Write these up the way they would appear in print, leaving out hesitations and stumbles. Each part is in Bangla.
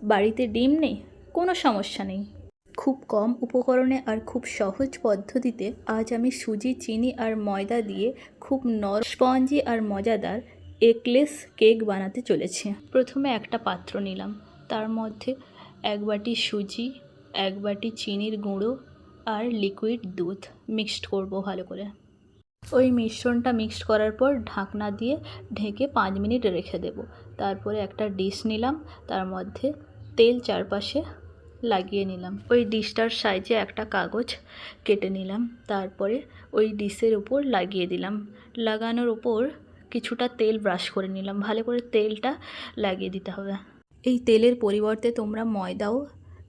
বাড়িতে ডিম নেই, কোনো সমস্যা নেই। খুব কম উপকরণে আর খুব সহজ পদ্ধতিতে আজ আমি সুজি, চিনি আর ময়দা দিয়ে খুব স্পঞ্জি আর মজাদার এগলেস কেক বানাতে চলেছি। প্রথমে একটা পাত্র নিলাম, তার মধ্যে 1 বাটি সুজি, 1 বাটি চিনির গুঁড়ো আর লিকুইড দুধ মিক্সড করব ভালো করে। ওই মিশ্রণটা মিক্সড করার পর ঢাকনা দিয়ে ঢেকে 5 মিনিট রেখে দেব। তারপরে একটা ডিশ নিলাম, তার মধ্যে তেল চারপাশে লাগিয়ে নিলাম। ওই ডিশটার সাইজে একটা কাগজ কেটে নিলাম, তারপরে ওই ডিশের উপর লাগিয়ে দিলাম। লাগানোর উপর কিছুটা তেল ব্রাশ করে নিলাম, ভালো করে তেলটা লাগিয়ে দিতে হবে। এই তেলের পরিবর্তে তোমরা ময়দাও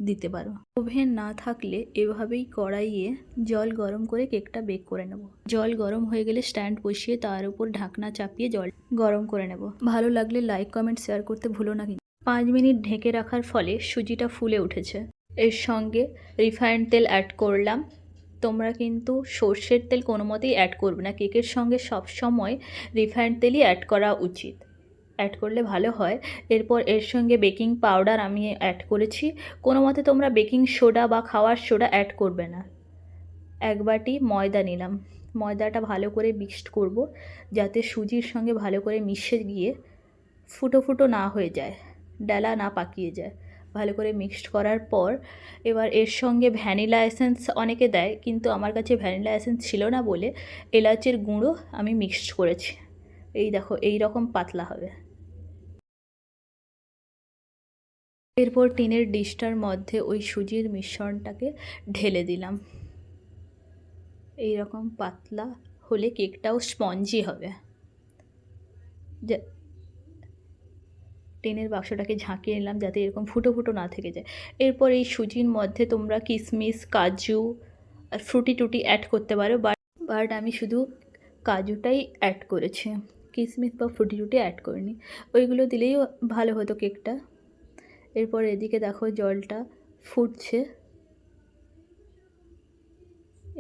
দিতে পারো। ওভেন না থাকলে এভাবেই কড়াইয়ে জল গরম করে কেকটা বেক করে নেব। জল গরম হয়ে গেলে স্ট্যান্ড বসিয়ে তার উপর ঢাকনা চাপিয়ে জল গরম করে নেব। ভালো লাগলে লাইক, কমেন্ট, শেয়ার করতে ভুলো না কিন্তু। 5 মিনিট ঢেকে রাখার ফলে সুজিটা ফুলে উঠেছে। এর সঙ্গে রিফাইন্ড তেল অ্যাড করলাম। তোমরা কিন্তু সর্ষের তেল কোনো মতেই অ্যাড করবে না। কেকের সঙ্গে সব সময় রিফাইন্ড তেলই অ্যাড করা উচিত, অ্যাড করলে ভালো হয়। এরপর এর সঙ্গে বেকিং পাউডার আমি অ্যাড করেছি। কোনো মতে তোমরা বেকিং সোডা বা খাওয়ার সোডা অ্যাড করবে না। 1 বাটি ময়দা নিলাম, ময়দাটা ভালো করে মিক্সড করব যাতে সুজির সঙ্গে ভালো করে মিশে গিয়ে ফুটো ফুটো না হয়ে যায়, ডালা না পাকিয়ে যায়। ভালো করে মিক্সড করার পর এবার এর সঙ্গে ভ্যানিলা এসেন্স অনেকে দেয়, কিন্তু আমার কাছে ভ্যানিলা এসেন্স ছিল না বলে এলাচের গুঁড়ো আমি মিক্সড করেছি। এই দেখো, এই রকম পাতলা হবে। এরপর টিনের ডিশটার মধ্যে ওই সুজির মিশ্রণটাকে ঢেলে দিলাম। এই রকম পাতলা হলে কেকটাও স্পঞ্জি হবে। টিনের বাক্সটাকে ঝাঁকিয়ে নিলাম যাতে এরকম ফুটো ফুটো না থেকে যায়। এরপর এই সুজির মধ্যে তোমরা কিশমিশ, কাজু আর ফ্রুটি টুটি অ্যাড করতে পারো, বাট আমি শুধু কাজুটাই অ্যাড করেছি, কিশমিশ বা ফ্রুটি টুটি অ্যাড করিনি। ওইগুলো দিলেই ভালো হতো কেকটা। এরপর এদিকে দেখো জলটা ফুটছে।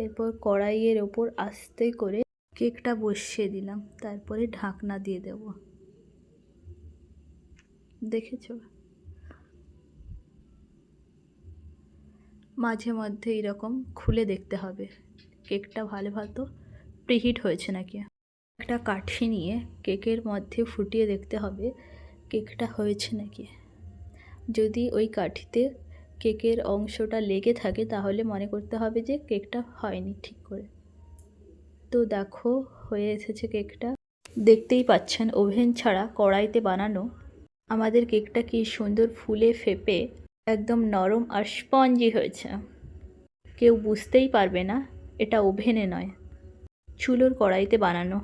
এরপর কড়াইয়ের ওপর আস্তে করে কেকটা বসিয়ে দিলাম, তারপরে ঢাকনা দিয়ে দেব। দেখেছো, মাঝে মধ্যে এরকম খুলে দেখতে হবে কেকটা ভালো প্রিহিট হয়েছে নাকি। একটা কাঠি নিয়ে কেকের মধ্যে ফুটিয়ে দেখতে হবে কেকটা হয়েছে নাকি। যদি ওই কাঠিতে কেকের অংশটা লেগে থাকে তাহলে মনে করতে হবে যে কেকটা হয়নি ঠিক করে। তো দেখো হয়ে এসেছে কেকটা। দেখতেই পাচ্ছেন ওভেন ছাড়া কড়াইতে বানানো আমাদের কেকটা কি সুন্দর ফুলে ফেপে একদম নরম আর স্পঞ্জি হয়েছে। কেউ বুঝতেই পারবে না এটা ওভেনে নয়, চুলোর কড়াইতে বানানো।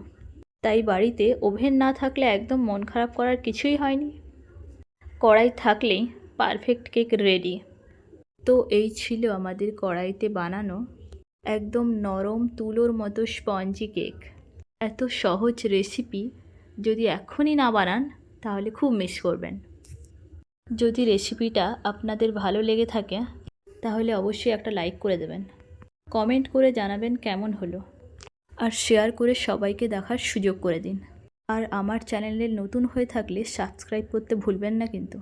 তাই বাড়িতে ওভেন না থাকলে একদম মন খারাপ করার কিছুই হয়নি। কড়াই থাকলেই পারফেক্ট কেক রেডি। তো এই ছিল আমাদের কড়াইতে বানানো একদম নরম তুলোর মতো স্পঞ্জি কেক। এত সহজ রেসিপি যদি এখনই না বানান তাহলে খুব মিস করবেন। যদি রেসিপিটা আপনাদের ভালো লেগে থাকে তাহলে অবশ্যই একটা লাইক করে দেবেন, কমেন্ট করে জানাবেন কেমন হলো, আর শেয়ার করে সবাইকে দেখার সুযোগ করে দিন। আর আমার চ্যানেলে নতুন হয়ে থাকলে সাবস্ক্রাইব করতে ভুলবেন না কিন্তু।